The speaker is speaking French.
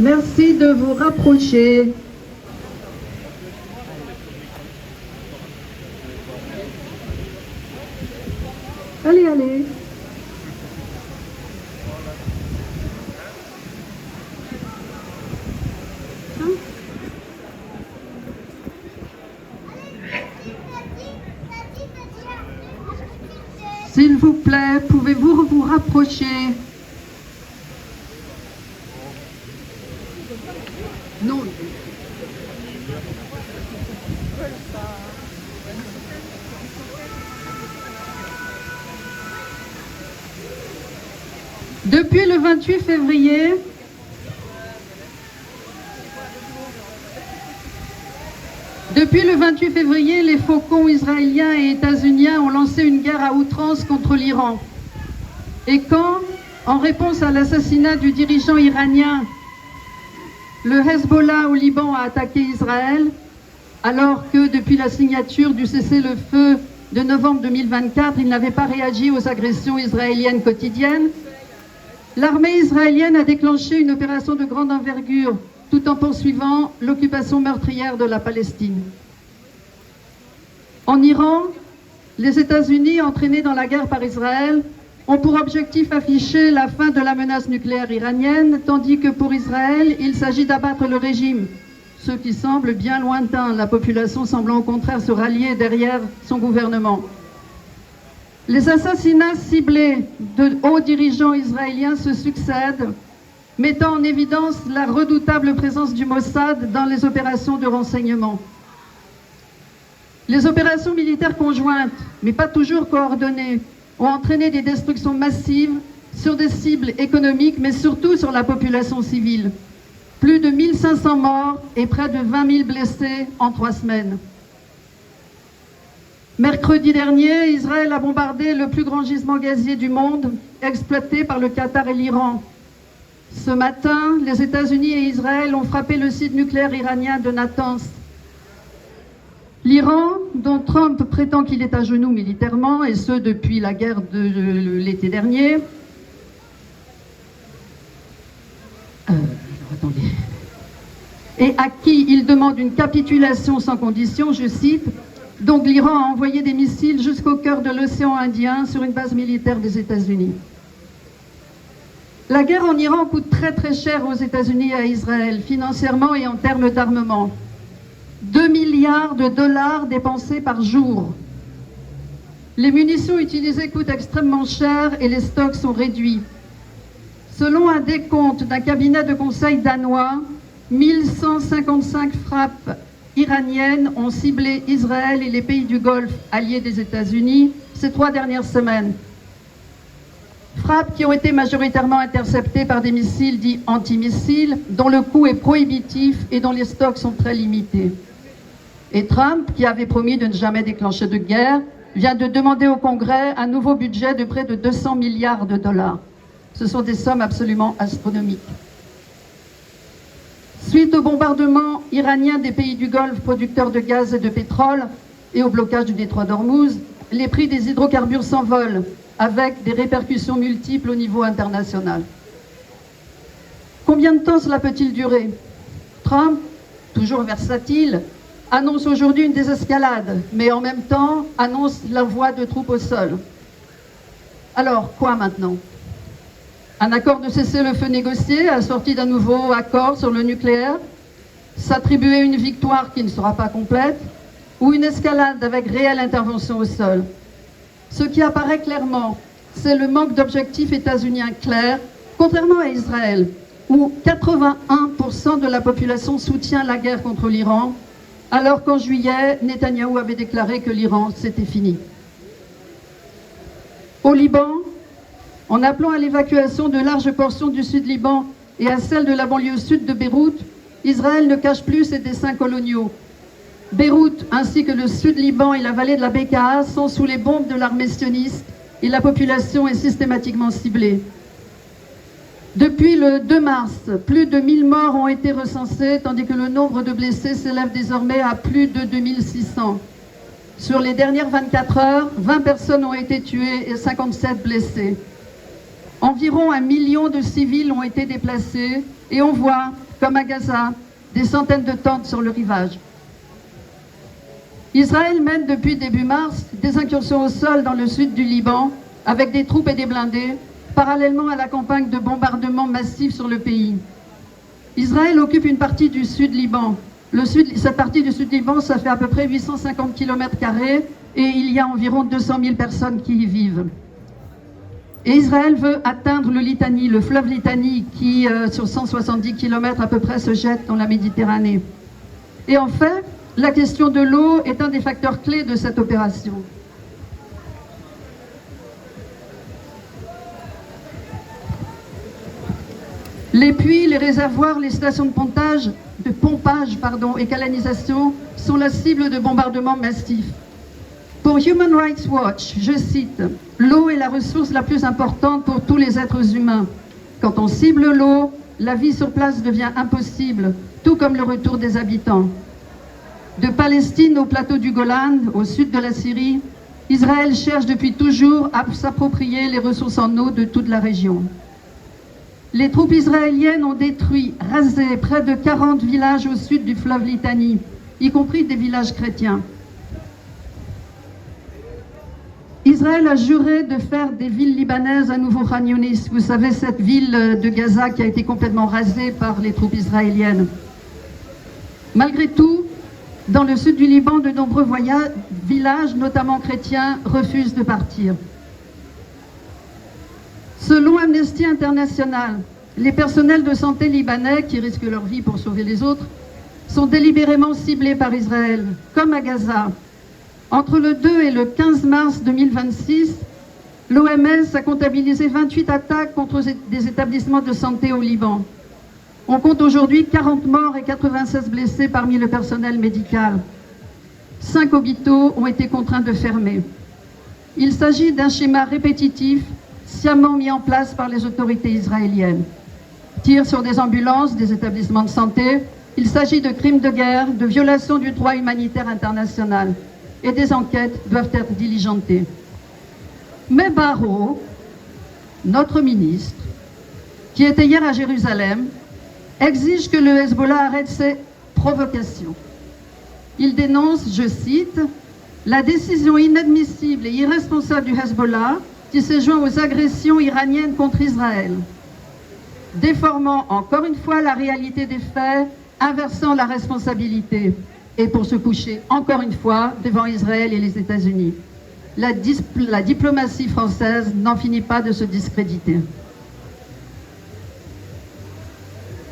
Merci de vous rapprocher. Allez, allez. S'il vous plaît, pouvez-vous vous rapprocher? Non. Depuis le 28 février, les faucons israéliens et états-uniens ont lancé une guerre à outrance contre l'Iran. Et quand, en réponse à l'assassinat du dirigeant iranien, le Hezbollah au Liban a attaqué Israël, alors que depuis la signature du cessez-le-feu de novembre 2024, il n'avait pas réagi aux agressions israéliennes quotidiennes, l'armée israélienne a déclenché une opération de grande envergure, tout en poursuivant l'occupation meurtrière de la Palestine. En Iran, les États-Unis, entraînés dans la guerre par Israël, ont pour objectif affiché la fin de la menace nucléaire iranienne, tandis que pour Israël, il s'agit d'abattre le régime, ce qui semble bien lointain, la population semblant au contraire se rallier derrière son gouvernement. Les assassinats ciblés de hauts dirigeants israéliens se succèdent, mettant en évidence la redoutable présence du Mossad dans les opérations de renseignement. Les opérations militaires conjointes, mais pas toujours coordonnées, ont entraîné des destructions massives sur des cibles économiques, mais surtout sur la population civile. Plus de 1500 morts et près de 20 000 blessés en 3 semaines. Mercredi dernier, Israël a bombardé le plus grand gisement gazier du monde, exploité par le Qatar et l'Iran. Ce matin, les États-Unis et Israël ont frappé le site nucléaire iranien de Natanz. L'Iran, dont Trump prétend qu'il est à genoux militairement, et ce depuis la guerre de l'été dernier, attendez, et à qui il demande une capitulation sans condition, je cite, donc l'Iran a envoyé des missiles jusqu'au cœur de l'océan Indien sur une base militaire des États-Unis. La guerre en Iran coûte très très cher aux États-Unis et à Israël, financièrement et en termes d'armement. 2 milliards de dollars dépensés par jour. Les munitions utilisées coûtent extrêmement cher et les stocks sont réduits. Selon un décompte d'un cabinet de conseil danois, 1155 frappes iraniennes ont ciblé Israël et les pays du Golfe alliés des États-Unis ces 3 dernières semaines. Frappes qui ont été majoritairement interceptées par des missiles dits antimissiles, dont le coût est prohibitif et dont les stocks sont très limités. Et Trump, qui avait promis de ne jamais déclencher de guerre, vient de demander au Congrès un nouveau budget de près de 200 milliards de dollars. Ce sont des sommes absolument astronomiques. Suite au bombardement iranien des pays du Golfe producteurs de gaz et de pétrole et au blocage du détroit d'Ormuz, les prix des hydrocarbures s'envolent, avec des répercussions multiples au niveau international. Combien de temps cela peut-il durer? Trump, toujours versatile, annonce aujourd'hui une désescalade, mais en même temps annonce l'envoi de troupes au sol. Alors, quoi maintenant? Un accord de cessez-le-feu négocié, assorti d'un nouveau accord sur le nucléaire, s'attribuer une victoire qui ne sera pas complète, ou une escalade avec réelle intervention au sol? Ce qui apparaît clairement, c'est le manque d'objectifs états-uniens clairs, contrairement à Israël, où 81% de la population soutient la guerre contre l'Iran, alors qu'en juillet, Netanyahou avait déclaré que l'Iran, c'était fini. Au Liban, en appelant à l'évacuation de larges portions du sud-Liban et à celle de la banlieue sud de Beyrouth, Israël ne cache plus ses desseins coloniaux. Beyrouth, ainsi que le sud-Liban et la vallée de la Bekaa sont sous les bombes de l'armée sioniste et la population est systématiquement ciblée. Depuis le 2 mars, plus de 1000 morts ont été recensés, tandis que le nombre de blessés s'élève désormais à plus de 2600. Sur les dernières 24 heures, 20 personnes ont été tuées et 57 blessées. Environ 1 million de civils ont été déplacés et on voit comme à Gaza, des centaines de tentes sur le rivage. Israël mène depuis début mars des incursions au sol dans le sud du Liban avec des troupes et des blindés, parallèlement à la campagne de bombardement massif sur le pays. Israël occupe une partie du sud Liban. Cette partie du sud Liban, ça fait à peu près 850 km² et il y a environ 200 000 personnes qui y vivent. Et Israël veut atteindre le Litani, le fleuve Litani, qui, sur 170 km à peu près, se jette dans la Méditerranée. Et en fait, la question de l'eau est un des facteurs clés de cette opération. Les puits, les réservoirs, les stations de pompage et canalisation sont la cible de bombardements massifs. Pour Human Rights Watch, je cite, « L'eau est la ressource la plus importante pour tous les êtres humains. Quand on cible l'eau, la vie sur place devient impossible, tout comme le retour des habitants. » De Palestine au plateau du Golan, au sud de la Syrie, Israël cherche depuis toujours à s'approprier les ressources en eau de toute la région. Les troupes israéliennes ont détruit, rasé près de 40 villages au sud du fleuve Litani, y compris des villages chrétiens. Israël a juré de faire des villes libanaises à nouveau Khan Younis. Vous savez, cette ville de Gaza qui a été complètement rasée par les troupes israéliennes. Malgré tout, dans le sud du Liban, de nombreux villages, notamment chrétiens, refusent de partir. Selon Amnesty International, les personnels de santé libanais, qui risquent leur vie pour sauver les autres, sont délibérément ciblés par Israël, comme à Gaza. Entre le 2 et le 15 mars 2026, l'OMS a comptabilisé 28 attaques contre des établissements de santé au Liban. On compte aujourd'hui 40 morts et 96 blessés parmi le personnel médical. 5 hôpitaux ont été contraints de fermer. Il s'agit d'un schéma répétitif, sciemment mis en place par les autorités israéliennes. Tirs sur des ambulances, des établissements de santé. Il s'agit de crimes de guerre, de violations du droit humanitaire international. Et des enquêtes doivent être diligentées. Mais Barrot, notre ministre, qui était hier à Jérusalem, exige que le Hezbollah arrête ses provocations. Il dénonce, je cite, « la décision inadmissible et irresponsable du Hezbollah qui s'est joint aux agressions iraniennes contre Israël, déformant encore une fois la réalité des faits, inversant la responsabilité et pour se coucher encore une fois devant Israël et les États-Unis. La diplomatie française n'en finit pas de se discréditer. »